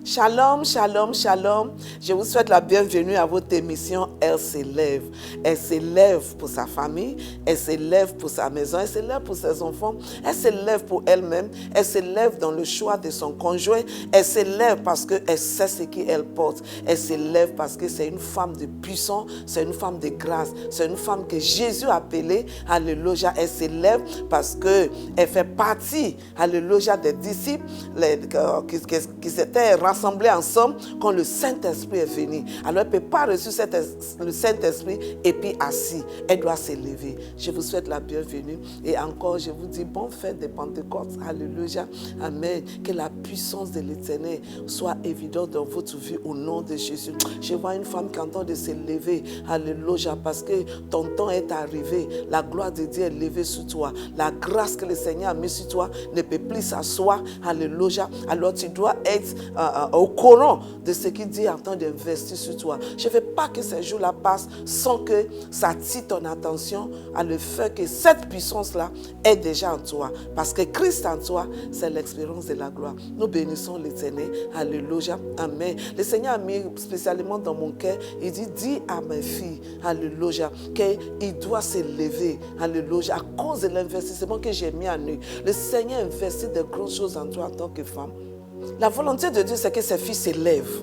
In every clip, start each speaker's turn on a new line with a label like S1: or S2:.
S1: Shalom, shalom, shalom. Je vous souhaite la bienvenue à votre émission Elle s'élève. Elle s'élève pour sa famille, elle s'élève pour sa maison, elle s'élève pour ses enfants, elle s'élève pour elle-même, elle s'élève dans le choix de son conjoint, elle s'élève parce qu'elle sait ce qu'elle porte, elle s'élève parce que c'est une femme de puissance, c'est une femme de grâce, c'est une femme que Jésus a appelée, alléluia. Elle s'élève parce qu'elle fait partie, alléluia, des disciples qui s'étaient rassemblés ensemble quand le Saint-Esprit est venu. Alors elle ne peut pas recevoir le Saint-Esprit et puis assis. Elle doit s'élever. Je vous souhaite la bienvenue. Et encore, je vous dis bonne fête de Pentecôte. Alléluia. Amen. Que la puissance de l'Éternel soit évidente dans votre vie au nom de Jésus. Je vois une femme qui entend de s'élever. Alléluia. Parce que ton temps est arrivé. La gloire de Dieu est levée sur toi. La grâce que le Seigneur a mise sur toi ne peut plus s'asseoir. Alléluia. Alors tu dois être au courant de ce qu'il dit en train d'investir sur toi. Je ne veux pas que ces jours-là passent sans que ça attire ton attention à le fait que cette puissance-là est déjà en toi. Parce que Christ en toi, c'est l'expérience de la gloire. Nous bénissons l'Éternel. Alléluia. Amen. Le Seigneur a mis spécialement dans mon cœur, il dit, dis à mes filles, alléluia, qu'il doit s'élever. Alléluia. À cause de l'investissement que j'ai mis en eux. Le Seigneur investit de grandes choses en toi en tant que femme. La volonté de Dieu, c'est que ses filles s'élèvent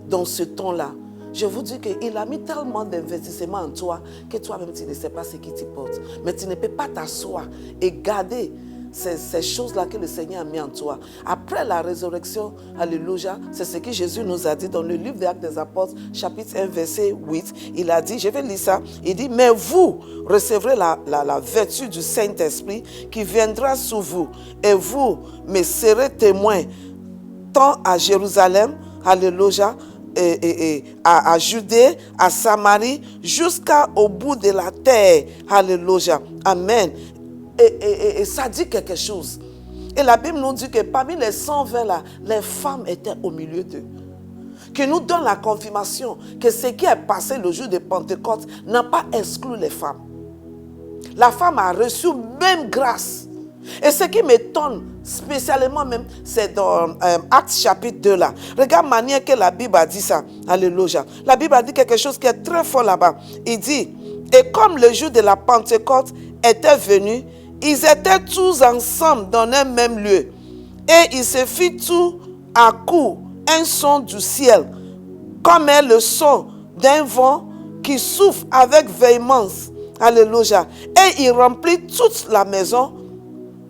S1: dans ce temps-là. Je vous dis qu'il a mis tellement d'investissement en toi que toi-même, tu ne sais pas ce qui t'y porte. Mais tu ne peux pas t'asseoir et garder ces choses-là que le Seigneur a mis en toi. Après la résurrection, alléluia, c'est ce que Jésus nous a dit dans le livre des Actes des Apôtres, chapitre 1, verset 8. Il a dit, je vais lire ça, il dit, mais vous recevrez la vertu du Saint-Esprit qui viendra sur vous et vous me serez témoins tant à Jérusalem, alléluia, à Judée, à Samarie, jusqu'au bout de la terre, alléluia, amen. Et ça dit quelque chose. Et la Bible nous dit que parmi les 120 là, les femmes étaient au milieu d'eux. Qui nous donne la confirmation que ce qui est passé le jour de Pentecôte n'a pas exclu les femmes. La femme a reçu même grâce. Et ce qui m'étonne spécialement même, c'est dans Actes chapitre 2 là. Regarde la manière que la Bible a dit ça. Alléluia. La Bible a dit quelque chose qui est très fort là-bas. Il dit, et comme le jour de la Pentecôte était venu, ils étaient tous ensemble dans un même lieu. Et il se fit tout à coup un son du ciel, comme est le son d'un vent qui souffle avec véhémence. Alléluia. Et il remplit toute la maison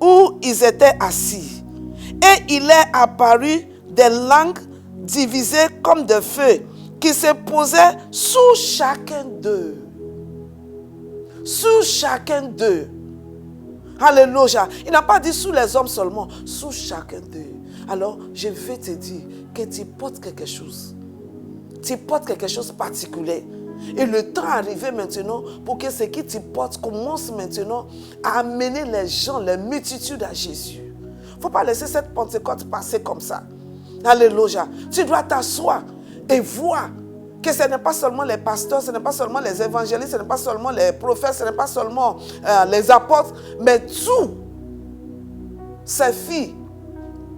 S1: où ils étaient assis. Et il est apparu des langues divisées comme des feux qui se posaient sous chacun d'eux. Sous chacun d'eux. Alléluia. Il n'a pas dit sous les hommes seulement, sous chacun d'eux. Alors, je vais te dire que tu portes quelque chose. Tu portes quelque chose de particulier. Et le temps est arrivé maintenant pour que ce qui te porte commence maintenant à amener les gens, les multitudes à Jésus. Il ne faut pas laisser cette Pentecôte passer comme ça. Alléluia. Tu dois t'asseoir et voir que ce n'est pas seulement les pasteurs, ce n'est pas seulement les évangélistes, ce n'est pas seulement les prophètes, ce n'est pas seulement les apôtres, mais tous ces filles,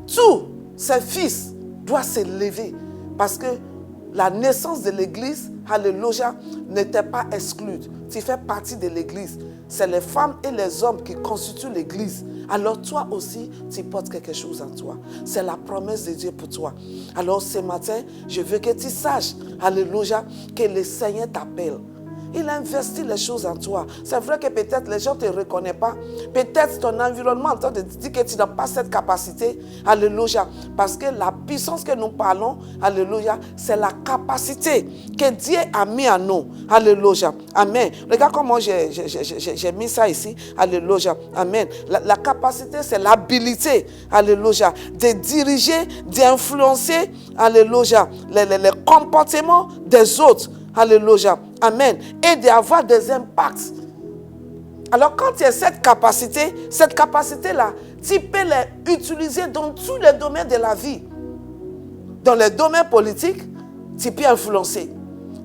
S1: tous ces fils doivent s'élever parce que la naissance de l'église, alléluia, n'était pas exclue. Tu fais partie de l'église. C'est les femmes et les hommes qui constituent l'église. Alors toi aussi, tu portes quelque chose en toi. C'est la promesse de Dieu pour toi. Alors ce matin, je veux que tu saches, alléluia, que le Seigneur t'appelle. Il a investi les choses en toi. C'est vrai que peut-être les gens ne te reconnaissent pas. Peut-être ton environnement en train de te dire que tu n'as pas cette capacité. Alléluia. Parce que la puissance que nous parlons, alléluia, c'est la capacité que Dieu a mis en nous. Alléluia. Amen. Regarde comment j'ai mis ça ici. Alléluia. Amen. La capacité, c'est l'habilité. Alléluia. De diriger, d'influencer, alléluia, les comportements des autres. Alléluia. Amen. Et d'avoir des impacts. Alors quand tu as cette capacité-là, tu peux l'utiliser dans tous les domaines de la vie. Dans les domaines politiques, tu peux influencer.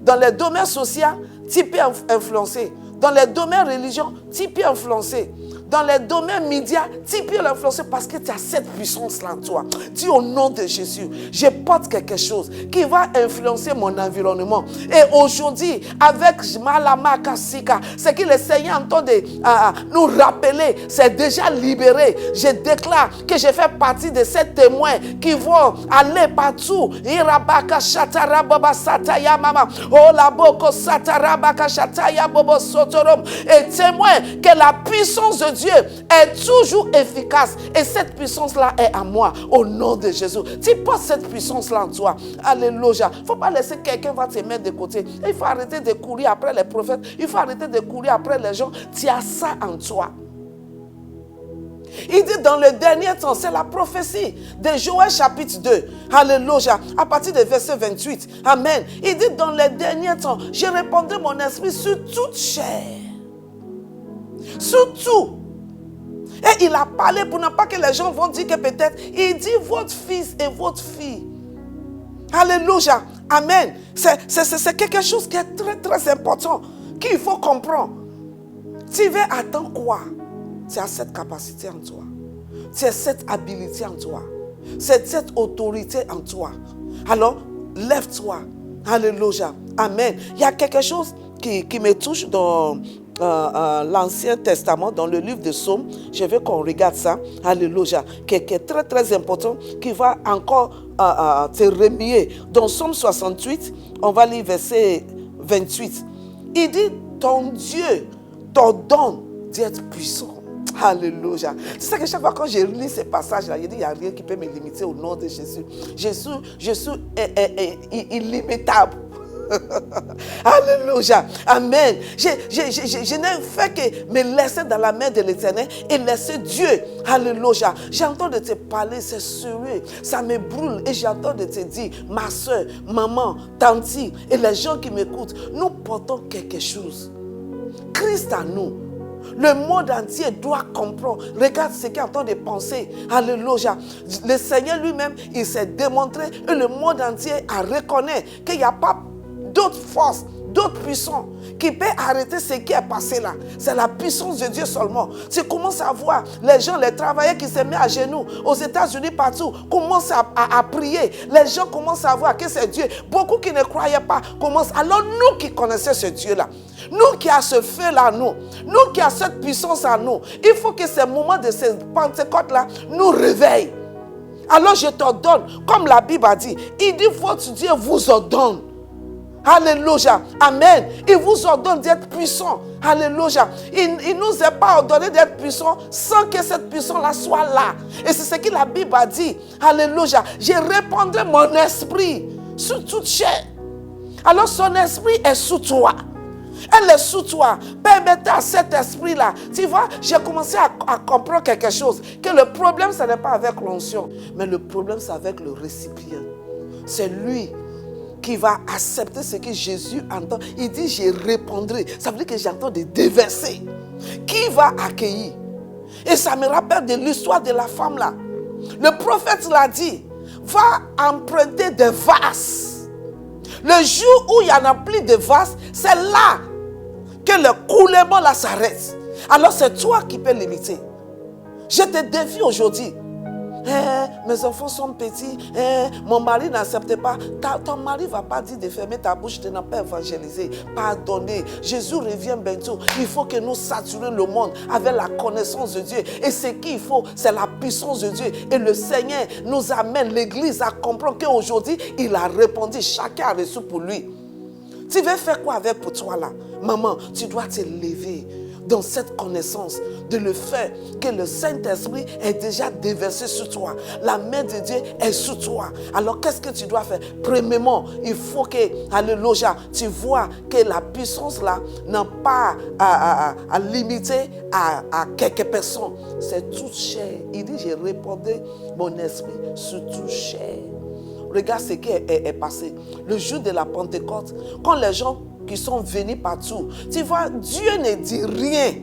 S1: Dans les domaines sociaux, tu peux influencer. Dans les domaines religieux, tu peux influencer. dans les domaines médias, tu peux l'influencer parce que tu as cette puissance-là en toi. Dis au nom de Jésus, je porte quelque chose qui va influencer mon environnement. Et aujourd'hui, avec Malama Kasika, ce que le Seigneur entend de nous rappeler, c'est déjà libéré. Je déclare que je fais partie de ces témoins qui vont aller partout. Irabaka Shatarababa Sataya Mama. Oh la boko Satarabaka Shataya Bobo Sotorom. Et témoin que la puissance de Dieu est toujours efficace. Et cette puissance-là est à moi. Au nom de Jésus. Tu portes cette puissance-là en toi. Alléluia. Il ne faut pas laisser quelqu'un va te mettre de côté. Il faut arrêter de courir après les prophètes. Il faut arrêter de courir après les gens. Tu as ça en toi. Il dit dans le dernier temps, c'est la prophétie de Joël chapitre 2. Alléluia. À partir du verset 28. Amen. Il dit dans les derniers temps, je répandrai mon esprit sur toute chair. Sur tout. Et il a parlé pour ne pas que les gens vont dire que peut-être, il dit votre fils et votre fille. Alléluia. Amen. C'est quelque chose qui est très très important, qu'il faut comprendre. Tu veux attendre quoi? Tu as cette capacité en toi. Tu as cette habilité en toi. C'est cette autorité en toi. Alors, lève-toi. Alléluia. Amen. Il y a quelque chose qui me touche dans l'Ancien Testament, dans le livre de Psaumes. Je veux qu'on regarde ça. Alléluia. Qui est très très important, qui va encore te remuer. Dans Psaume 68, on va lire verset 28. Il dit, ton Dieu t'ordonne d'être puissant. Alléluia. C'est ça que chaque fois quand je lis ces passages-là, je dis, il n'y a rien qui peut me limiter au nom de Jésus. Jésus est illimitable. Alléluia. Amen. Je n'ai fait que me laisser dans la main de l'Éternel et laisser Dieu. Alléluia. J'entends de te parler, c'est sérieux. Ça me brûle et j'entends de te dire, ma soeur, maman, tante et les gens qui m'écoutent, nous portons quelque chose. Christ à nous. Le monde entier doit comprendre. Regarde ce qu'il est en train de penser. Alléluia. Le Seigneur lui-même, il s'est démontré et le monde entier a reconnu qu'il n'y a pas d'autres forces, d'autres puissants qui peuvent arrêter ce qui est passé là. C'est la puissance de Dieu seulement. Tu commences à voir les gens, les travailleurs qui se mettent à genoux aux États-Unis partout, commencent à prier. Les gens commencent à voir que c'est Dieu. Beaucoup qui ne croyaient pas commencent. Alors nous qui connaissons ce Dieu-là, nous qui avons ce feu-là, nous qui avons cette puissance en nous, il faut que ces moments de ces Pentecôtes-là nous réveillent. Alors je t'ordonne, comme la Bible a dit, il dit votre Dieu vous ordonne. Alléluia. Amen. Il vous ordonne d'être puissant. Alléluia. Il ne nous a pas ordonné d'être puissant sans que cette puissance-là soit là. Et c'est ce que la Bible a dit. Alléluia. Je répandrai mon esprit sur toute chair. Alors son esprit est sous toi. Elle est sous toi. Permettez à cet esprit-là. Tu vois, j'ai commencé à comprendre quelque chose. Que le problème, ce n'est pas avec l'onction. Mais le problème, c'est avec le récipient. C'est lui qui va accepter ce que Jésus entend. Il dit, je répondrai. Ça veut dire que j'entends de déverser. Qui va accueillir? Et ça me rappelle de l'histoire de la femme là. Le prophète l'a dit, va emprunter des vases. Le jour où il n'y en a plus de vases, c'est là que le coulement là s'arrête. Alors c'est toi qui peux limiter. Je te défie aujourd'hui. Mes enfants sont petits, mon mari n'accepte pas. Ton mari ne va pas dire de fermer ta bouche, de ne pas évangéliser. Pardonnez. Jésus revient bientôt. Il faut que nous saturions le monde avec la connaissance de Dieu. Et ce qu'il faut, c'est la puissance de Dieu. Et le Seigneur nous amène l'Église à comprendre qu'aujourd'hui, il a répondu. Chacun a reçu pour lui. Tu veux faire quoi avec pour toi là? Maman, tu dois te lever dans cette connaissance de le fait que le Saint-Esprit est déjà déversé sur toi. La main de Dieu est sur toi. Alors qu'est-ce que tu dois faire? Premièrement, il faut que, alléluia, tu vois que la puissance là n'a pas à limiter à quelques personnes. C'est toute chair. Il dit, j'ai répandu mon esprit sur toute chair. Regarde ce qui est passé. Le jour de la Pentecôte, quand les gens qui sont venus partout, tu vois, Dieu ne dit rien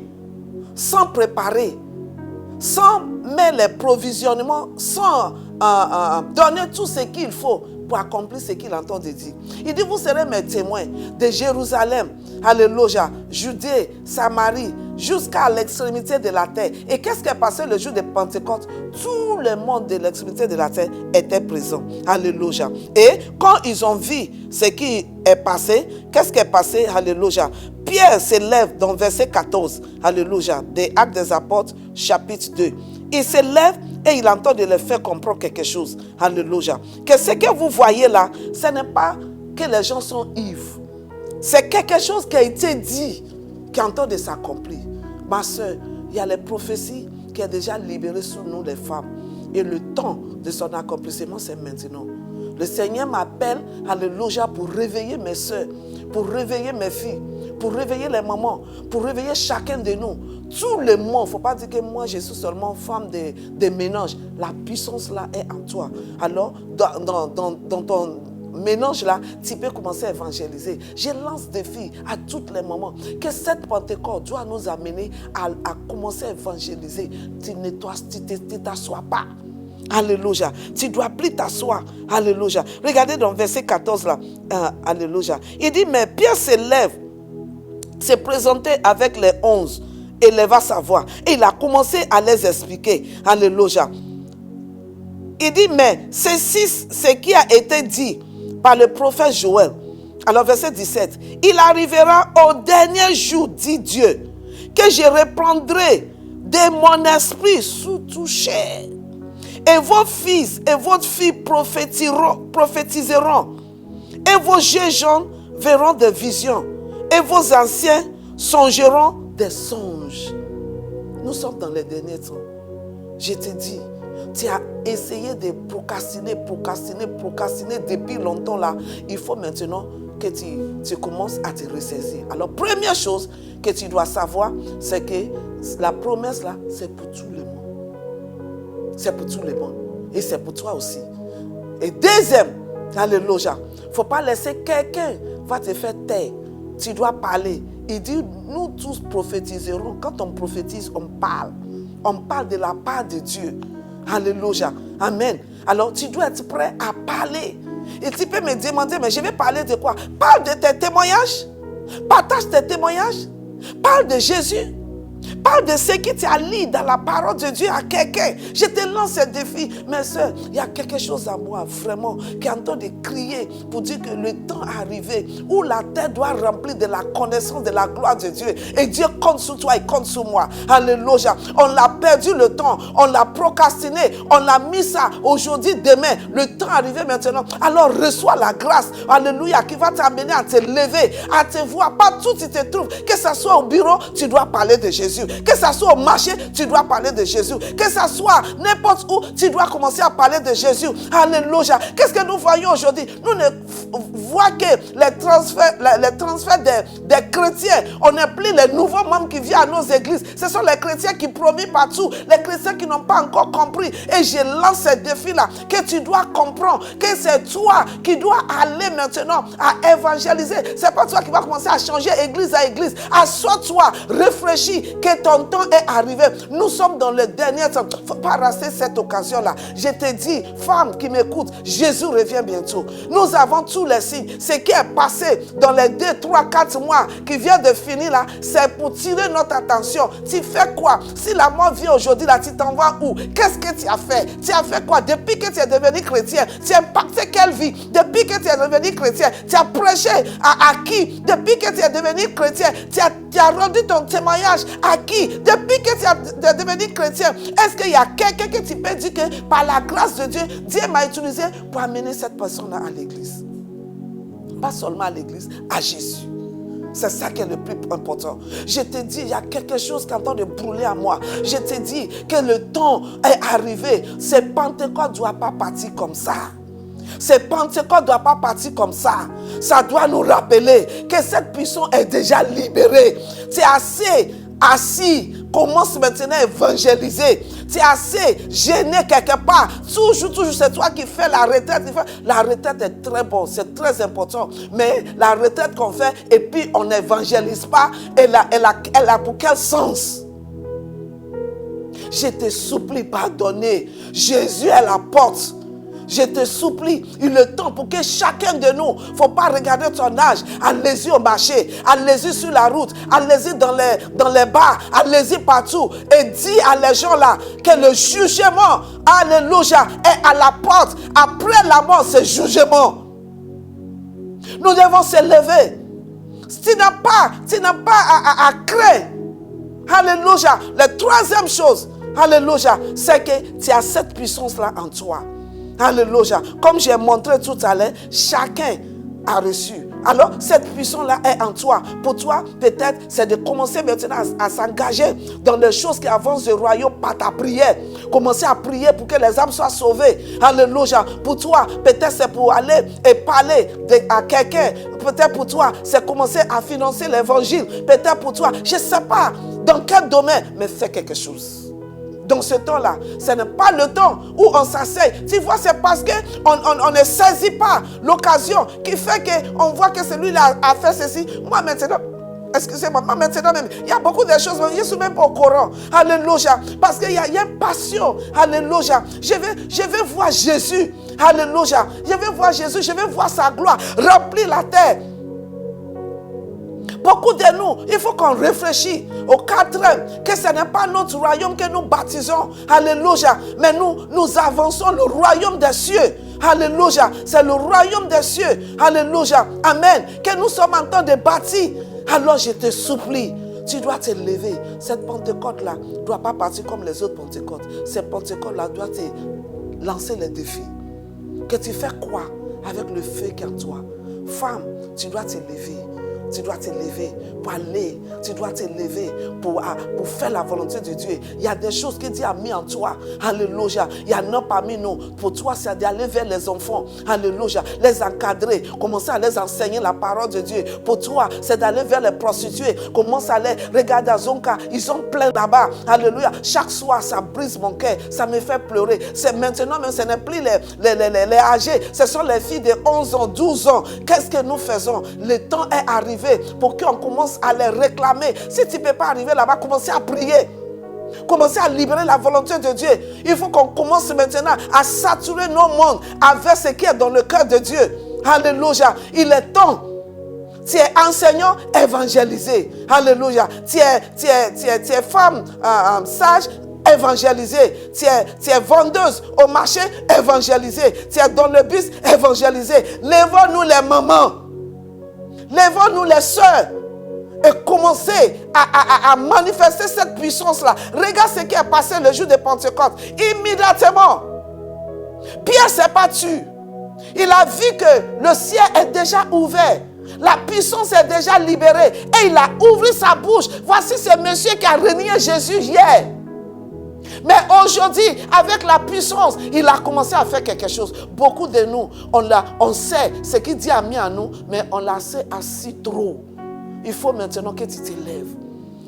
S1: sans préparer, sans mettre les provisionnements, sans donner tout ce qu'il faut pour accomplir ce qu'il entend de dire. Il dit, vous serez mes témoins de Jérusalem, alléluia, Judée, Samarie, jusqu'à l'extrémité de la terre. Et qu'est-ce qui est passé le jour de Pentecôte? Tout le monde de l'extrémité de la terre était présent. Alléluia. Et quand ils ont vu ce qui est passé, qu'est-ce qui est passé? Alléluia. Pierre se lève dans verset 14. Alléluia. Des Actes des Apôtres, chapitre 2. Il se lève et il entend de leur faire comprendre quelque chose. Alléluia. Que ce que vous voyez là, ce n'est pas que les gens sont ivres. C'est quelque chose qui a été dit, qui est en train de s'accomplir. Ma soeur, il y a les prophéties qui ont déjà libéré sur nous les femmes. Et le temps de son accomplissement, c'est maintenant. Le Seigneur m'appelle, alléluia, pour réveiller mes soeurs, pour réveiller mes filles, pour réveiller les mamans, pour réveiller chacun de nous. Tout le monde, il ne faut pas dire que moi je suis seulement femme de ménage. La puissance là est en toi. Alors, dans ton ménage là, tu peux commencer à évangéliser. Je lance des filles à toutes les mamans que cette Pentecôte doit nous amener à commencer à évangéliser. Tu ne t'assois pas. Alléluia. Tu ne dois plus t'asseoir. Alléluia. Regardez dans verset 14 là. Alléluia. Il dit, mais Pierre se lève, s'est présenté avec les 11, éleva sa voix. Et il a commencé à les expliquer. Alléluia. Il dit, mais ceci, ce qui a été dit par le prophète Joël. Alors verset 17. Il arrivera au dernier jour, dit Dieu, que je reprendrai de mon esprit sous toute chair. Et vos fils et votre fille prophétiseront. Et vos jeunes verront des visions. Et vos anciens songeront des songes. Nous sommes dans les derniers temps. Je te dis, tu as essayé de procrastiner depuis longtemps là. Il faut maintenant que tu commences à te ressaisir. Alors, première chose que tu dois savoir, c'est que la promesse là, c'est pour tout le monde. C'est pour tout le monde. Et c'est pour toi aussi. Et deuxième, alléluia, il ne faut pas laisser quelqu'un va te faire taire. Tu dois parler. Il dit, nous tous prophétiserons. Quand on prophétise, on parle. On parle de la part de Dieu. Alléluia. Amen. Alors, tu dois être prêt à parler. Et tu peux me demander, mais je vais parler de quoi? Parle de tes témoignages. Partage tes témoignages. Parle de Jésus. Parle de ce qui t'a lu dans la parole de Dieu à quelqu'un. Je te lance ce défi. Mes soeurs, il y a quelque chose à moi, vraiment, qui est en train de crier pour dire que le temps est arrivé où la terre doit remplir de la connaissance de la gloire de Dieu. Et Dieu compte sur toi et compte sur moi. Alléluia. On l'a perdu le temps. On l'a procrastiné. On l'a mis ça aujourd'hui, demain. Le temps est arrivé maintenant. Alors reçois la grâce. Alléluia. Qui va t'amener à te lever, à te voir. Partout où tu te trouves. Que ce soit au bureau, tu dois parler de Jésus. Que ça soit au marché, tu dois parler de Jésus. Que ça soit n'importe où, tu dois commencer à parler de Jésus. Alléluia. Qu'est-ce que nous voyons aujourd'hui? Nous ne voyons que les transferts des chrétiens. On n'est plus les nouveaux membres qui viennent à nos églises. Ce sont les chrétiens qui promènent partout. Les chrétiens qui n'ont pas encore compris. Et je lance ce défi-là. Que tu dois comprendre que c'est toi qui dois aller maintenant à évangéliser. C'est pas toi qui vas commencer à changer église à église. Assois-toi, réfléchis. Que ton temps est arrivé. Nous sommes dans le dernier temps. Il ne faut pas rater cette occasion-là. Je te dis, femme qui m'écoute, Jésus revient bientôt. Nous avons tous les signes. Ce qui est passé dans les 2, 3, 4 mois qui vient de finir là, c'est pour tirer notre attention. Tu fais quoi? Si la mort vient aujourd'hui là, tu t'en vas où? Qu'est-ce que tu as fait? Tu as fait quoi? Depuis que tu es devenu chrétien, tu as impacté quelle vie? Depuis que tu es devenu chrétien, tu as prêché à qui? Depuis que tu es devenu chrétien, tu as rendu ton témoignage à qui? Depuis que tu es devenu chrétien, est-ce qu'il y a quelqu'un que tu peux dire que par la grâce de Dieu, Dieu m'a utilisé pour amener cette personne-là à l'église? Pas seulement à l'église, à Jésus. C'est ça qui est le plus important. Je te dis, il y a quelque chose qui est en train de brûler à moi. Je te dis que le temps est arrivé. Ce Pentecôte ne doit pas partir comme ça. Ce Pentecôte ne doit pas partir comme ça. Ça doit nous rappeler que cette puissance est déjà libérée. C'est assez assis. Commence maintenant à évangéliser. Tu es assez gêné quelque part. Toujours, c'est toi qui fais la retraite. La retraite est très bonne, c'est très important. Mais la retraite qu'on fait et puis on n'évangélise pas, elle a pour quel sens? Je te supplie, pardonner. Jésus est la porte. Je te supplie, il est temps pour que chacun de nous, il ne faut pas regarder ton âge, allez-y au marché, allez-y sur la route, allez-y dans les bars, allez-y partout et dis à les gens là que le jugement, alléluia, est à la porte. Après la mort, c'est jugement. Nous devons se lever. Tu n'as pas à craindre. Alléluia. La troisième chose, alléluia, c'est que tu as cette puissance-là en toi. Alléluia. Comme j'ai montré tout à l'heure, chacun a reçu. Alors, cette puissance-là est en toi. Pour toi, peut-être, c'est de commencer maintenant à s'engager dans les choses qui avancent le royaume par ta prière. Commencer à prier pour que les âmes soient sauvées. Alléluia. Pour toi, peut-être c'est pour aller et parler à quelqu'un. Peut-être pour toi, c'est commencer à financer l'évangile. Peut-être pour toi, je ne sais pas dans quel domaine, mais fais quelque chose. Dans ce temps-là, ce n'est pas le temps où on s'asseye. Tu vois, c'est parce qu'on ne saisit pas l'occasion qui fait qu'on voit que celui-là a fait ceci. Moi maintenant, excusez-moi, maintenant même, il y a beaucoup de choses, je suis même pas au courant. Alléluia. Parce qu'il y a une passion. Alléluia. Je vais voir Jésus. Alléluia. Je vais voir Jésus, je vais voir sa gloire remplir la terre. Beaucoup de nous, il faut qu'on réfléchisse au quatrième, que ce n'est pas notre royaume que nous baptisons. Alléluia. Mais nous avançons le royaume des cieux. Alléluia. C'est le royaume des cieux. Alléluia. Amen. Que nous sommes en train de bâtir. Alors je te supplie, tu dois te lever. Cette Pentecôte-là ne doit pas partir comme les autres Pentecôtes. Cette Pentecôte-là doit te lancer les défis. Que tu fais quoi avec le feu qui est en toi? Femme, tu dois te lever. Tu dois te lever pour aller. Tu dois te lever pour faire la volonté de Dieu. Il y a des choses que Dieu a mis en toi. Alléluia. Il y en a parmi nous. Pour toi, c'est d'aller vers les enfants. Alléluia. Les encadrer. Commencer à les enseigner la parole de Dieu. Pour toi, c'est d'aller vers les prostituées. Commence à les regarder à Zonka. Ils sont pleins là-bas. Alléluia. Chaque soir, ça brise mon cœur. Ça me fait pleurer. C'est maintenant, même ce n'est plus les âgés. Ce sont les filles de 11 ans, 12 ans. Qu'est-ce que nous faisons? Le temps est arrivé pour qu'on commence à les réclamer. Si tu ne peux pas arriver là-bas, commencez à prier. Commencez à libérer la volonté de Dieu. Il faut qu'on commence maintenant à saturer nos mondes avec ce qui est dans le cœur de Dieu. Alléluia. Il est temps. Tu es enseignant, évangélisé. Alléluia. Tu es femme sage, évangélisée. Tu es vendeuse au marché, évangélisée. Tu es dans le bus, évangélisée. Lèvons-nous les mamans. Lèvons-nous les sœurs et commencez à manifester cette puissance-là. Regarde ce qui est passé le jour de Pentecôte. Immédiatement, Pierre s'est battu. Il a vu que le ciel est déjà ouvert. La puissance est déjà libérée. Et il a ouvert sa bouche. Voici ce monsieur qui a renié Jésus hier. Mais aujourd'hui, avec la puissance, il a commencé à faire quelque chose. Beaucoup de nous, on sait ce qu'il dit a mis à nous, mais on l'a assis trop. Il faut maintenant que tu te lèves.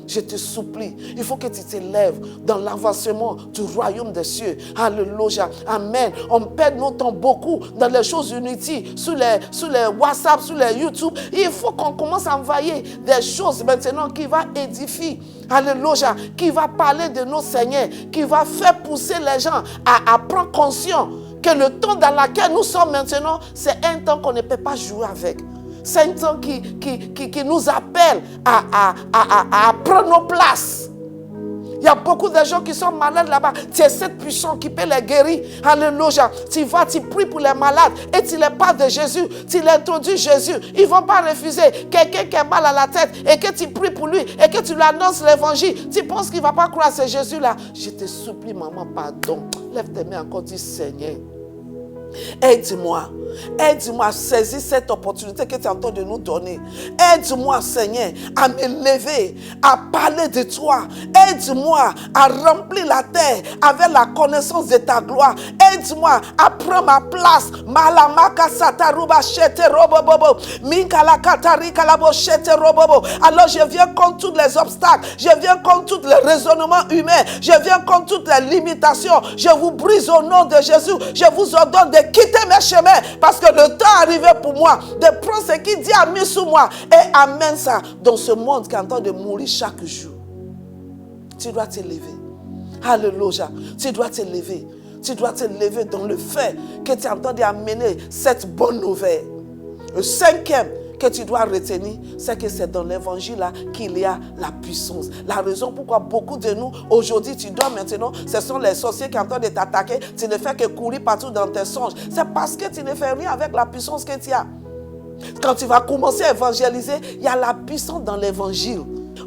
S1: Je te supplie, il faut que tu te lèves dans l'avancement du royaume des cieux. Alléluia. Amen. On perd notre temps beaucoup dans les choses inutiles, sur les WhatsApp, sur les YouTube. Il faut qu'on commence à envoyer des choses maintenant qui vont édifier. Alléluia. Qui va parler de nos seigneurs, qui va faire pousser les gens à prendre conscience que le temps dans lequel nous sommes maintenant, c'est un temps qu'on ne peut pas jouer avec. C'est un temps qui nous appelle à prendre nos places. Il y a beaucoup de gens qui sont malades là-bas. Tu as cette puissance qui peut les guérir. Alléluia. Tu vas, tu pries pour les malades et tu les parles de Jésus. Tu l'introduis Jésus. Ils ne vont pas refuser. Quelqu'un qui a mal à la tête et que tu pries pour lui et que tu lui annonces l'évangile. Tu penses qu'il ne va pas croire à ce Jésus-là. Je te supplie, maman, pardon. Lève tes mains encore, dis Seigneur. Aide-moi. Aide-moi à saisir cette opportunité que tu es en train de nous donner. Aide-moi, Seigneur, à me lever, à parler de toi. Aide-moi à remplir la terre avec la connaissance de ta gloire. Aide-moi à prendre ma place. Malamaka sataruba shete robobobo. Minkala katari kalabo shete robobo. Alors je viens contre tous les obstacles. Je viens contre tous les raisonnements humains. Je viens contre toutes les limitations. Je vous brise au nom de Jésus. Je vous ordonne de quitter mes chemins. Parce que le temps est arrivé pour moi de prendre ce qu'il dit a mis sous moi et amène ça dans ce monde qui est en train de mourir chaque jour. Tu dois te lever. Alléluia. Tu dois te lever. Tu dois te lever dans le fait que tu es en train d'amener cette bonne nouvelle. Le cinquième que tu dois retenir, c'est que c'est dans l'évangile là qu'il y a la puissance. La raison pourquoi beaucoup de nous, aujourd'hui, tu dois maintenant, ce sont les sorciers qui sont en train de t'attaquer, tu ne fais que courir partout dans tes songes. C'est parce que tu ne fais rien avec la puissance que tu as. Quand tu vas commencer à évangéliser, il y a la puissance dans l'évangile.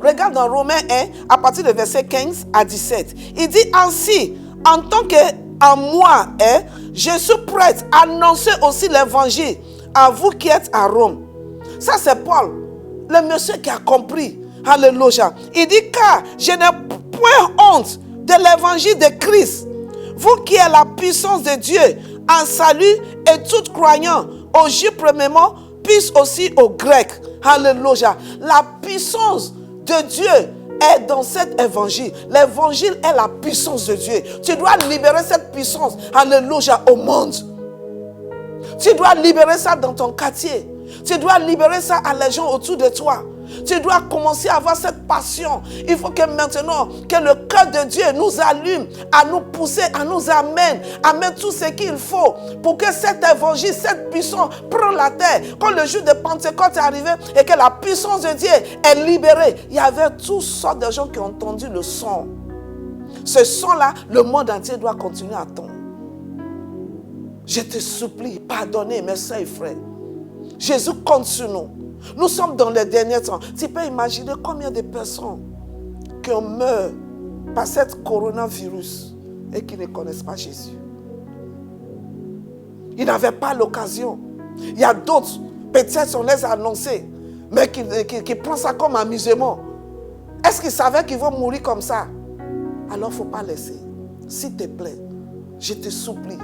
S1: Regarde dans Romains 1, à partir du verset 15 à 17. Il dit ainsi, en tant qu'en moi, je suis prête à annoncer aussi l'évangile à vous qui êtes à Rome. Ça, c'est Paul, le monsieur qui a compris. Alléluia. Il dit, car je n'ai point honte de l'évangile de Christ. Vous qui êtes la puissance de Dieu en salut et tout croyant, aux Juifs premièrement, puis aussi aux Grecs. Alléluia. La puissance de Dieu est dans cet évangile. L'évangile est la puissance de Dieu. Tu dois libérer cette puissance. Alléluia, au monde. Tu dois libérer ça dans ton quartier. Tu dois libérer ça à les gens autour de toi. Tu dois commencer à avoir cette passion. Il faut que maintenant, que le cœur de Dieu nous allume, à nous pousser, à nous amène tout ce qu'il faut pour que cet évangile, cette puissance prenne la terre. Quand le jour de Pentecôte est arrivé et que la puissance de Dieu est libérée, il y avait toutes sortes de gens qui ont entendu le son. Ce son-là, le monde entier doit continuer à attendre. Je te supplie, pardonnez mes soeurs et frères. Jésus compte sur nous. Nous sommes dans les derniers temps. Tu peux imaginer combien de personnes qui meurent par cette coronavirus et qui ne connaissent pas Jésus. Ils n'avaient pas l'occasion. Il y a d'autres, peut-être on les a annoncés, mais qui prennent ça comme amusement. Est-ce qu'ils savaient qu'ils vont mourir comme ça? Alors il ne faut pas laisser. S'il te plaît, je te supplie.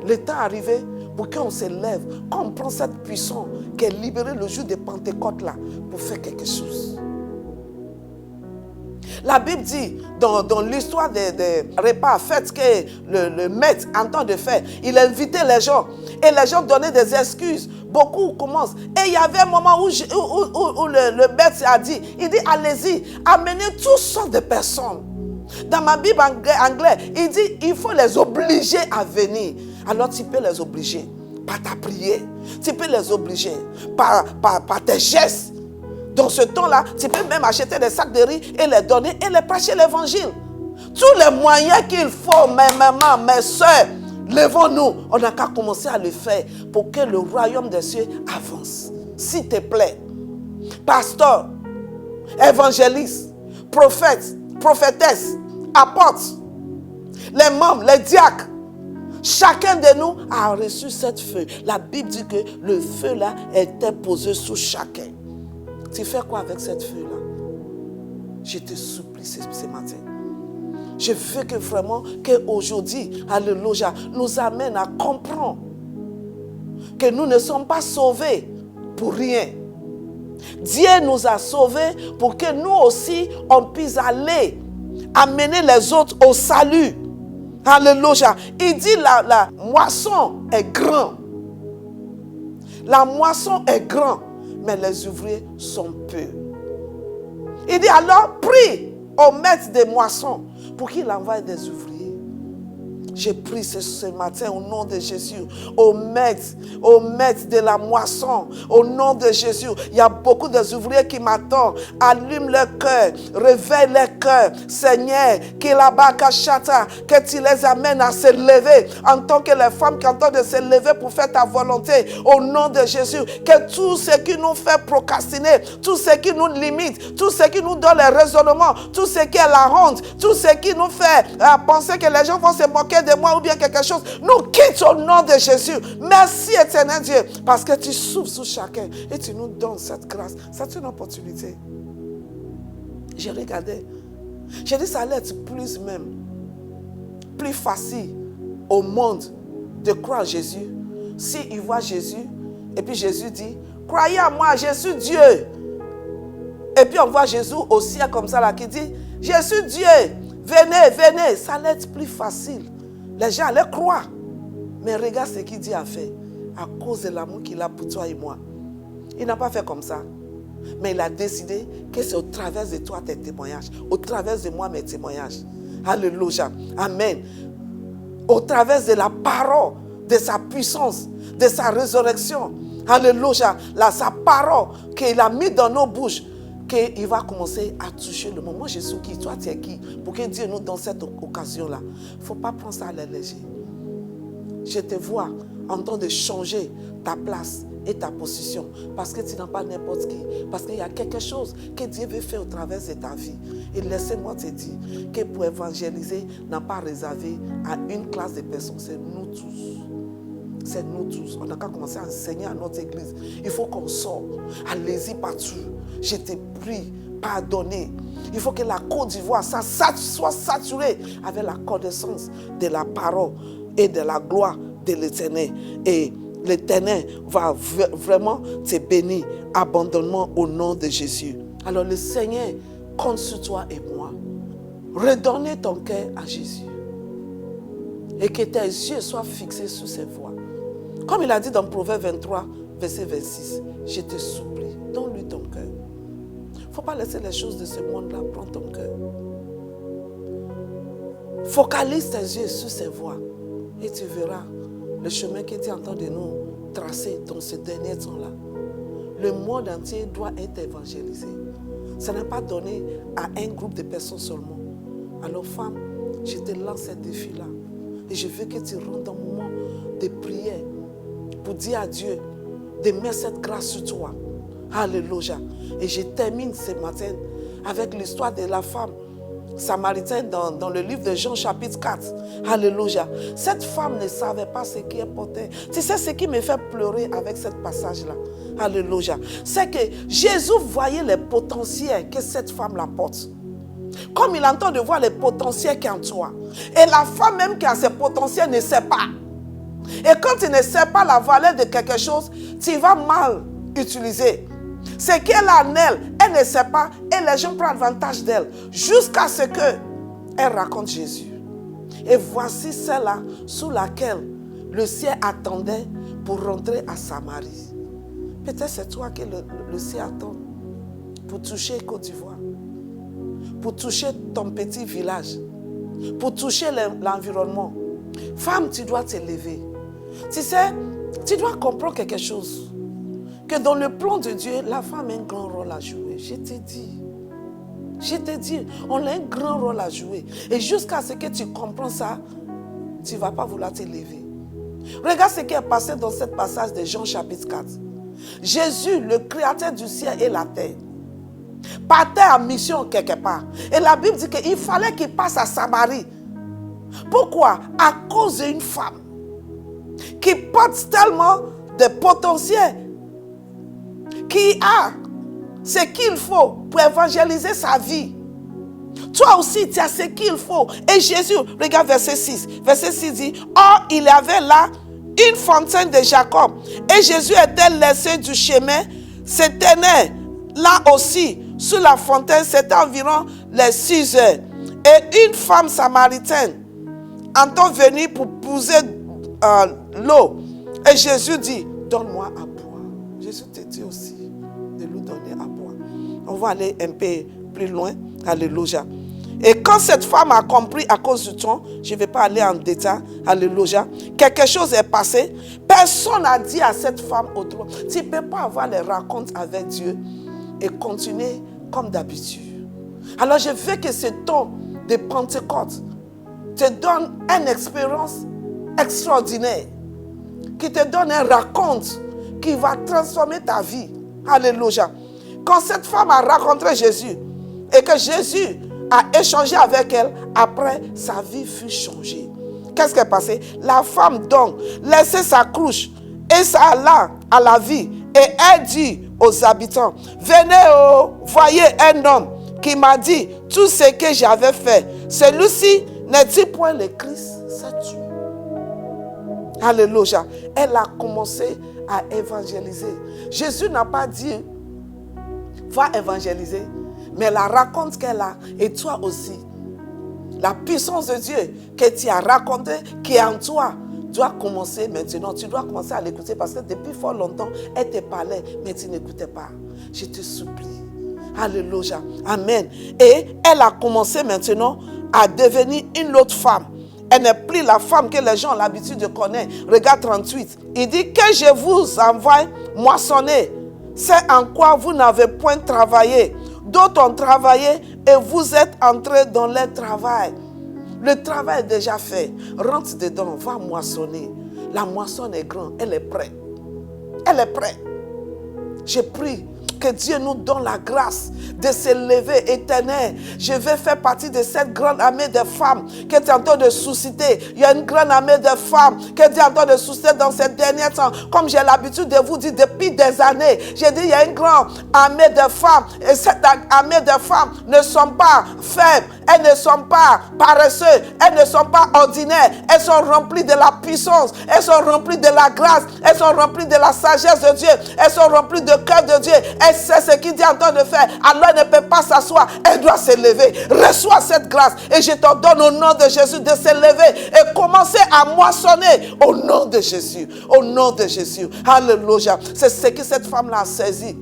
S1: Le temps est arrivé pour qu'on se lève, qu'on prend cette puissance qui est libérée le jour de Pentecôte là, pour faire quelque chose. La Bible dit, dans l'histoire des repas, fêtes que le maître entend de faire, il invitait les gens et les gens donnaient des excuses. Beaucoup commencent. Et il y avait un moment où le maître a dit, il dit, allez-y, amenez toutes sortes de personnes. Dans ma Bible anglaise, il dit, il faut les obliger à venir. Alors tu peux les obliger par ta prière. Tu peux les obliger par tes gestes. Dans ce temps-là, tu peux même acheter des sacs de riz et les donner et les prêcher l'évangile. Tous les moyens qu'il faut, mes mamans, mes soeurs, levons-nous. On n'a qu'à commencer à le faire pour que le royaume des cieux avance. S'il te plaît, pasteur, évangéliste, prophète, prophétesse, apôtre, les membres, les diacres, chacun de nous a reçu cette feuille. La Bible dit que le feu là était posé sur chacun. Tu fais quoi avec cette feuille-là? Je te supplie ce matin. Je veux que vraiment, qu'aujourd'hui, alléluia, nous amène à comprendre que nous ne sommes pas sauvés pour rien. Dieu nous a sauvés pour que nous aussi, on puisse aller amener les autres au salut. Alléluia. Il dit la moisson est grande. La moisson est grande, mais les ouvriers sont peu. Il dit alors, prie au maître des moissons pour qu'il envoie des ouvriers. Je prie ce matin au nom de Jésus, au maître de la moisson, au nom de Jésus. Il y a beaucoup d'ouvriers qui m'attendent. Allume leur cœur, réveille leur cœur. Seigneur, que tu les amènes à se lever en tant que les femmes qui entendent de se lever pour faire ta volonté. Au nom de Jésus, que tout ce qui nous fait procrastiner, tout ce qui nous limite, tout ce qui nous donne les raisonnements, tout ce qui est la honte, tout ce qui nous fait penser que les gens vont se moquer de moi ou bien quelque chose, nous quitte au nom de Jésus. Merci éternel Dieu, parce que tu souffles sur chacun et tu nous donnes cette grâce. C'est une opportunité. J'ai regardé, j'ai dit ça allait être plus facile au monde de croire en Jésus s'ils voient Jésus et puis Jésus dit, croyez en moi, je suis Dieu. Et puis on voit Jésus au ciel comme ça là qui dit, je suis Dieu, venez, ça allait être plus facile. Les gens allaient croire. Mais regarde ce qu'il dit à faire. À cause de l'amour qu'il a pour toi et moi. Il n'a pas fait comme ça. Mais il a décidé que c'est au travers de toi tes témoignages. Au travers de moi mes témoignages. Alléluia. Amen. au travers de la parole, de sa puissance, de sa résurrection. Alléluia. Sa parole qu'il a mis dans nos bouches, qu'il va commencer à toucher le monde. Moi, je suis qui? Toi, tu es qui? Pour que Dieu nous donne cette occasion-là. Il ne faut pas prendre ça à la légère. Je te vois en train de changer ta place et ta position. Parce que tu n'as pas n'importe qui. Parce qu'il y a quelque chose que Dieu veut faire au travers de ta vie. Et laissez-moi te dire que pour évangéliser, n'a pas réservé à une classe de personnes. C'est nous tous. C'est nous tous. On n'a qu'à commencer à enseigner à notre église. Il faut qu'on sorte. Allez-y partout. Je te prie, pardonnez. Il faut que la Côte d'Ivoire soit saturée avec la connaissance de la parole et de la gloire de l'Éternel. Et l'Éternel va vraiment te bénir abondamment au nom de Jésus. Alors le Seigneur compte sur toi et moi. Redonnez ton cœur à Jésus. Et que tes yeux soient fixés sur ses voies. Comme il a dit dans Proverbe 23, verset 26, je te supplie, donne-lui ton cœur. Il ne faut pas laisser les choses de ce monde-là prendre ton cœur. Focalise tes yeux sur ses voies et tu verras le chemin que tu es en train de nous tracer dans ce dernier temps-là. Le monde entier doit être évangélisé. Ça n'est pas donné à un groupe de personnes seulement. Alors femme, je te lance ce défi-là. Et je veux que tu rentres dans un moment de prière pour dire à Dieu de mettre cette grâce sur toi. Alléluia. Et je termine ce matin avec l'histoire de la femme samaritaine dans le livre de Jean chapitre 4. Alléluia. Cette femme ne savait pas ce qui portait. Tu sais ce qui me fait pleurer avec ce passage-là. Alléluia. C'est que Jésus voyait les potentiels que cette femme-là porte. Comme il entend de voir les potentiels qui sont en toi. Et la femme même qui a ces potentiels ne sait pas. Et quand tu ne sais pas la valeur de quelque chose, tu vas mal utiliser. Ce qu'elle a en elle, elle ne sait pas et les gens prennent avantage d'elle. Jusqu'à ce qu'elle raconte Jésus. Et voici celle-là sous laquelle le ciel attendait pour rentrer à Samarie. Peut-être c'est toi que le ciel attend pour toucher Côte d'Ivoire. Pour toucher ton petit village, pour toucher l'environnement. Femme, tu dois te lever. Tu sais, tu dois comprendre quelque chose. Que dans le plan de Dieu, la femme a un grand rôle à jouer. Je te dis, on a un grand rôle à jouer. Et jusqu'à ce que tu comprends ça, tu ne vas pas vouloir te lever. Regarde ce qui est passé dans ce passage de Jean chapitre 4. Jésus, le créateur du ciel et la terre, partait en mission quelque part. Et la Bible dit qu'il fallait qu'il passe à Samarie. Pourquoi? À cause d'une femme qui porte tellement de potentiel, qui a ce qu'il faut pour évangéliser sa vie. Toi aussi, tu as ce qu'il faut. Et Jésus, regarde verset 6. Verset 6 dit, or, il y avait là une fontaine de Jacob. Et Jésus était laissé du chemin, se tenait là aussi, sous la fontaine, c'était environ les 6 heures. Et une femme samaritaine entend venir pour poser l'eau. Et Jésus dit, donne-moi à boire. Jésus te dit aussi de lui donner à boire. On va aller un peu plus loin. Alléluia. Et quand cette femme a compris à cause du temps, je ne vais pas aller en détail, alléluia, quelque chose est passé. Personne n'a dit à cette femme autrement. Tu ne peux pas avoir les rencontres avec Dieu et continuer comme d'habitude. Alors je veux que ce temps de Pentecôte te donne une expérience extraordinaire, qui te donne un raconte qui va transformer ta vie. Alléluia. Quand cette femme a rencontré Jésus et que Jésus a échangé avec elle, après sa vie fut changée. Qu'est-ce qui est passé? La femme donc laissait sa cruche et s'alla à la vie et elle dit aux habitants, venez, voyez un homme qui m'a dit tout ce que j'avais fait. Celui-ci n'est-il point le Christ? C'est tout. Alléluia. Elle a commencé à évangéliser. Jésus n'a pas dit va évangéliser, mais la raconte qu'elle a, et toi aussi. La puissance de Dieu que tu as racontée, qui est en toi, doit commencer maintenant. Tu dois commencer à l'écouter parce que depuis fort longtemps, elle te parlait, mais tu n'écoutais pas. Je te supplie. Alléluia. Amen. Et elle a commencé maintenant à devenir une autre femme. Elle n'est plus la femme que les gens ont l'habitude de connaître. Regarde 38. Il dit que je vous envoie moissonner. C'est en quoi vous n'avez point travaillé. D'autres ont travaillé et vous êtes entrés dans leur travail. Le travail est déjà fait. Rentre dedans, va moissonner. La moisson est grande, elle est prête. Elle est prête. Je prie que Dieu nous donne la grâce de se lever, Éternel. Je vais faire partie de cette grande armée de femmes que tu es en train de susciter. Il y a une grande armée de femmes que tu es en train de susciter dans ces derniers temps. Comme j'ai l'habitude de vous dire depuis des années, j'ai dit il y a une grande armée de femmes. Et cette armée de femmes ne sont pas faibles. Elles ne sont pas paresseuses. Elles ne sont pas ordinaires. Elles sont remplies de la puissance. Elles sont remplies de la grâce. Elles sont remplies de la sagesse de Dieu. Elles sont remplies de cœur de Dieu. Elle sait ce qu'il dit en train de faire. Alors elle ne peut pas s'asseoir. Elle doit se lever. Reçois cette grâce. Et je te donne au nom de Jésus de se lever et commencer à moissonner au nom de Jésus. Au nom de Jésus. Alléluia. C'est ce que cette femme-là a saisi.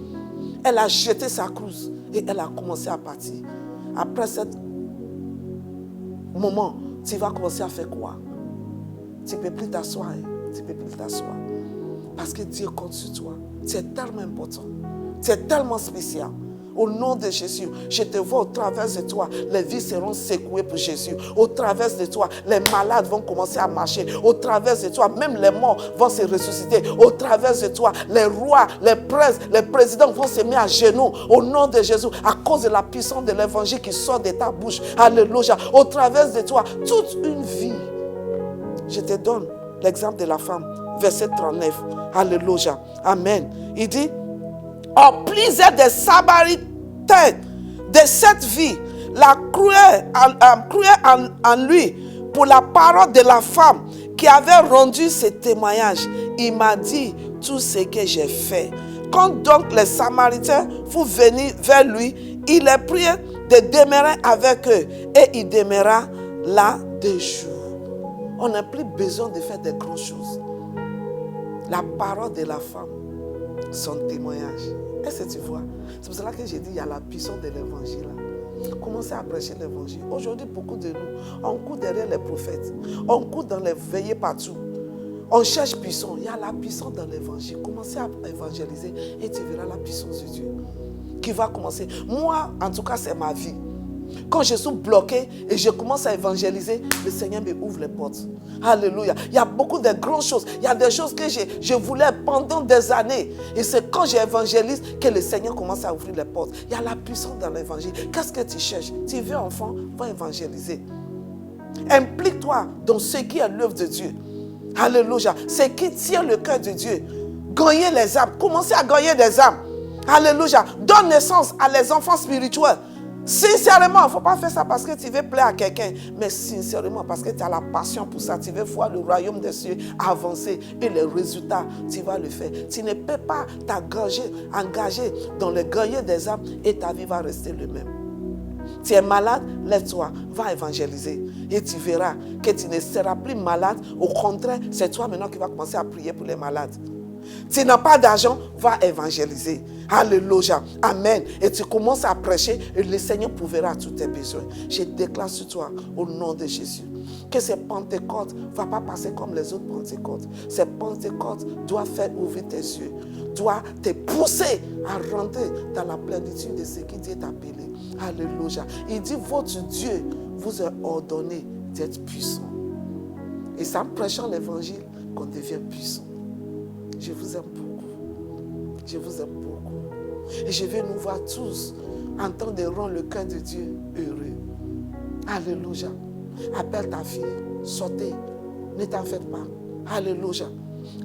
S1: Elle a jeté sa crosse et elle a commencé à partir. Après ce moment, tu vas commencer à faire quoi? Tu ne peux plus t'asseoir. Tu ne peux plus t'asseoir. Parce que Dieu compte sur toi. Tu es tellement important. Tu es tellement spécial. Au nom de Jésus, je te vois au travers de toi. Les vies seront secouées pour Jésus. Au travers de toi, les malades vont commencer à marcher. Au travers de toi, même les morts vont se ressusciter. Au travers de toi, les rois, les princes, les présidents vont se mettre à genoux. Au nom de Jésus, à cause de la puissance de l'évangile qui sort de ta bouche. Alléluia. Au travers de toi, toute une vie. Je te donne l'exemple de la femme. Verset 39. Alléluia. Amen. Il dit, au plaisir des Samaritains de cette vie, la croyait en lui pour la parole de la femme qui avait rendu ce témoignage. Il m'a dit tout ce que j'ai fait. Quand donc les Samaritains furent venus vers lui, il les pria de demeurer avec eux et il demeura là 2 jours. On n'a plus besoin de faire de grandes choses. La parole de la femme, son témoignage. Est-ce que tu vois? C'est pour cela que j'ai dit il y a la puissance de l'évangile. Commencez à prêcher l'évangile. Aujourd'hui, beaucoup de nous, on court derrière les prophètes. On court dans les veillées partout. On cherche puissance. Il y a la puissance dans l'évangile. Commencez à évangéliser et tu verras la puissance de Dieu qui va commencer. Moi, en tout cas, c'est ma vie. Quand je suis bloqué et je commence à évangéliser, le Seigneur me ouvre les portes. Alléluia. Il y a beaucoup de grandes choses. Il y a des choses que je voulais pendant des années. Et c'est quand j'évangélise que le Seigneur commence à ouvrir les portes. Il y a la puissance dans l'évangile. Qu'est-ce que tu cherches? Tu veux enfant, va évangéliser. Implique-toi dans ce qui est l'œuvre de Dieu. Alléluia. Ce qui tient le cœur de Dieu. Gagner les âmes. Commencez à gagner des âmes. Alléluia. Donne naissance à les enfants spirituels. Sincèrement, il ne faut pas faire ça parce que tu veux plaire à quelqu'un, mais sincèrement parce que tu as la passion pour ça. Tu veux voir le royaume des cieux avancer et les résultats, tu vas le faire. Tu ne peux pas engager dans le gagner des âmes et ta vie va rester le même. Tu es malade, lève-toi, va évangéliser. Et tu verras que tu ne seras plus malade. Au contraire, c'est toi maintenant qui vas commencer à prier pour les malades. Tu n'as pas d'argent, va évangéliser. Alléluia. Amen. Et tu commences à prêcher et le Seigneur pourvoira tous tes besoins. Je déclare sur toi au nom de Jésus que ces Pentecôtes ne va pas passer comme les autres Pentecôtes. Ces Pentecôtes doivent faire ouvrir tes yeux, doivent te pousser à rentrer dans la plénitude de ce qui Dieu t'a appelé. Alléluia. Il dit votre Dieu vous a ordonné d'être puissant. Et c'est en prêchant l'évangile qu'on devient puissant. Je vous aime beaucoup. Je vous aime beaucoup. Et je vais nous voir tous en train de rendre le cœur de Dieu heureux. Alléluia. Appelle ta fille. Sortez. Ne t'en faites pas. Alléluia.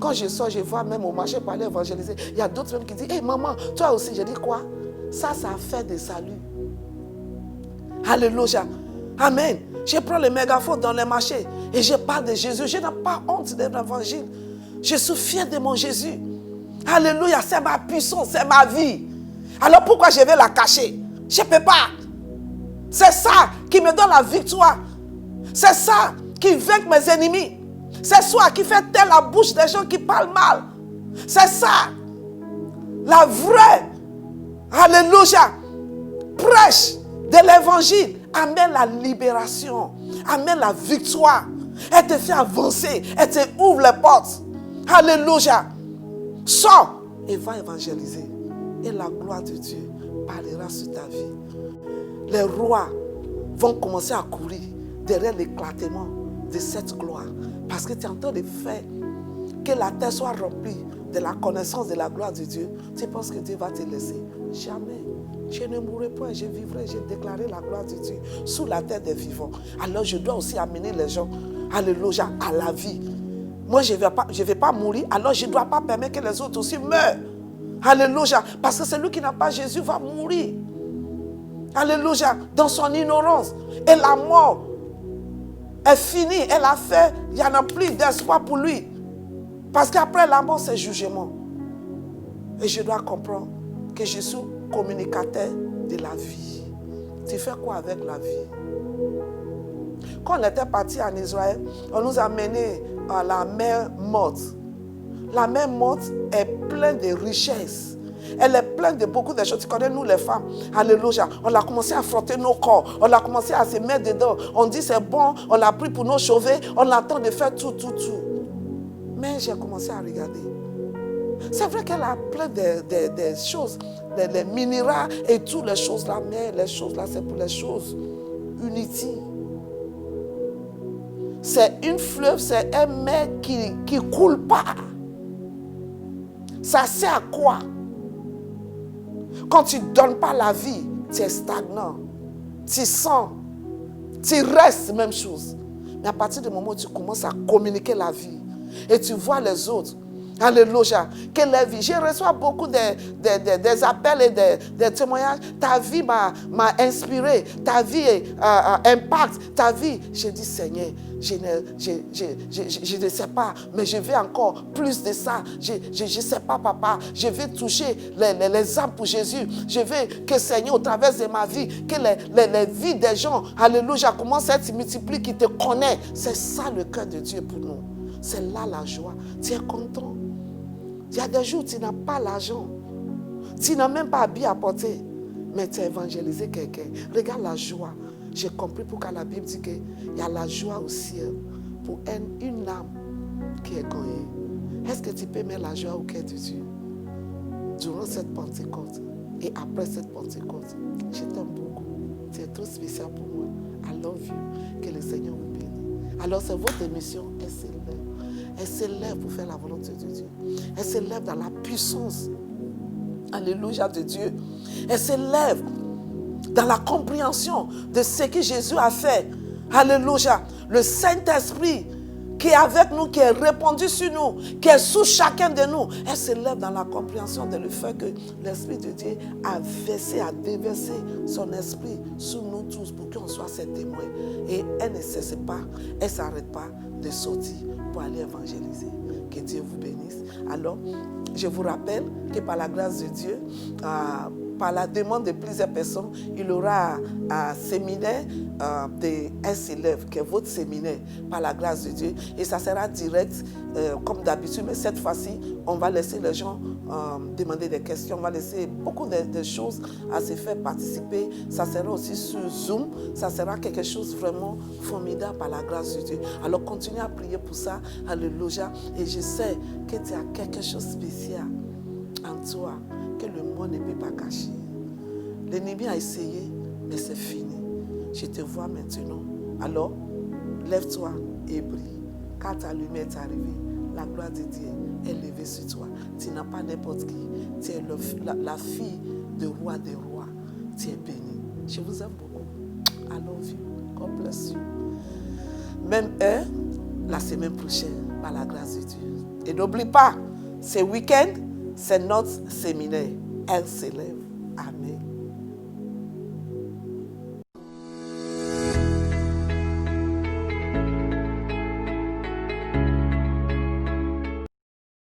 S1: Quand je sors, je vois même au marché pour aller évangéliser. Il y a d'autres même qui disent, hey maman, toi aussi. Je dis quoi? Ça fait des saluts. Alléluia. Amen. Je prends le mégaphone dans les marchés et je parle de Jésus. Je n'ai pas honte de l'évangile. Je suis fier de mon Jésus. Alléluia, c'est ma puissance, c'est ma vie. Alors pourquoi je vais la cacher? Je ne peux pas. C'est ça qui me donne la victoire. C'est ça qui vainc mes ennemis. C'est ça qui fait taire la bouche des gens qui parlent mal. C'est ça. La vraie, alléluia, prêche de l'évangile amène la libération, amène la victoire, Elle te fait avancer. Elle te ouvre les portes. Alléluia. Sors et va évangéliser. Et la gloire de Dieu parlera sur ta vie. Les rois vont commencer à courir derrière l'éclatement de cette gloire. Parce que tu es en train de faire que la terre soit remplie de la connaissance de la gloire de Dieu. Tu penses que Dieu va te laisser? Jamais. Je ne mourrai pas, je vivrai, je déclarerai la gloire de Dieu sous la terre des vivants. Alors je dois aussi amener les gens, alléluia, à la vie. Moi, je ne vais pas mourir, alors je ne dois pas permettre que les autres aussi meurent. Alléluia. Parce que celui qui n'a pas Jésus va mourir. Alléluia. Dans son ignorance. Et la mort est finie. Elle a fait. Il n'y en a plus d'espoir pour lui. Parce qu'après la mort, c'est jugement. Et je dois comprendre que je suis communicateur de la vie. Tu fais quoi avec la vie? Quand on était parti en Israël, on nous a menés à la mer morte. La mer morte est pleine de richesses. Elle est pleine de beaucoup de choses. Tu connais, nous les femmes, alléluia, on a commencé à frotter nos corps. On a commencé à se mettre dedans. On dit c'est bon, on l'a pris pour nous sauver. On attend de faire tout. Mais j'ai commencé à regarder. C'est vrai qu'elle a plein de choses, les minéraux et toutes les choses là. Mais les choses là, c'est pour les choses inutiles. C'est une fleuve, c'est un mer qui ne coule pas. Ça sert à quoi? Quand tu ne donnes pas la vie, tu es stagnant. Tu sens, tu restes même chose. Mais à partir du moment où tu commences à communiquer la vie et tu vois les autres, alléluia, que la vie, je reçois beaucoup des appels et des témoignages. Ta vie m'a inspiré, ta vie impacte, ta vie. J'ai dit, Seigneur, je ne sais pas, mais je veux encore plus de ça. Je ne sais pas, papa, je veux toucher les âmes pour Jésus. Je veux que, Seigneur, au travers de ma vie, que les vies des gens, alléluia, commencent à être multipliées, qui te connaissent. C'est ça le cœur de Dieu pour nous. C'est là la joie. Tu es content. Il y a des jours où tu n'as pas l'argent. Tu n'as même pas habillé à porter. Mais tu as évangélisé quelqu'un. Regarde la joie. J'ai compris pourquoi la Bible dit qu'il y a la joie au ciel pour une âme qui est gagnée. Est-ce que tu peux mettre la joie au cœur de Dieu durant cette Pentecôte et après cette Pentecôte? Je t'aime beaucoup. Tu es trop spécial pour moi. I love you. Que le Seigneur vous bénisse. Alors c'est votre émission. Elle s'élève pour faire la volonté de Dieu. Elle s'élève dans la puissance, alléluia, de Dieu. Elle s'élève dans la compréhension de ce que Jésus a fait. Alléluia. Le Saint-Esprit qui est avec nous, qui est répandu sur nous, qui est sous chacun de nous. Elle s'élève dans la compréhension de le fait que l'Esprit de Dieu a déversé son esprit sur nous tous pour qu'on soit ses témoins. Et elle ne cesse pas, elle ne s'arrête pas de sortir pour aller évangéliser. Que Dieu vous bénisse. Alors, je vous rappelle que par la grâce de Dieu, par la demande de plusieurs personnes, il y aura un séminaire de SLF, qui est votre séminaire, par la grâce de Dieu. Et ça sera direct, comme d'habitude, mais cette fois-ci, on va laisser les gens demander des questions. On va laisser beaucoup de choses à se faire participer. Ça sera aussi sur Zoom. Ça sera quelque chose vraiment formidable par la grâce de Dieu. Alors, continuez à prier pour ça. Alléluia. Et je sais que tu as quelque chose de spécial en toi que le monde ne peut pas cacher. L'ennemi a essayé, mais c'est fini. Je te vois maintenant. Alors, lève-toi et brille. Quand ta lumière est arrivée, la gloire de Dieu est levée sur toi. Tu n'as pas n'importe qui. Tu es la fille du roi des rois. Tu es bénie. Je vous aime beaucoup. I love you. God bless you. Même heure, la semaine prochaine, par la grâce de Dieu. Et n'oublie pas, ce week-end, c'est notre séminaire. Elle s'élève. Amen.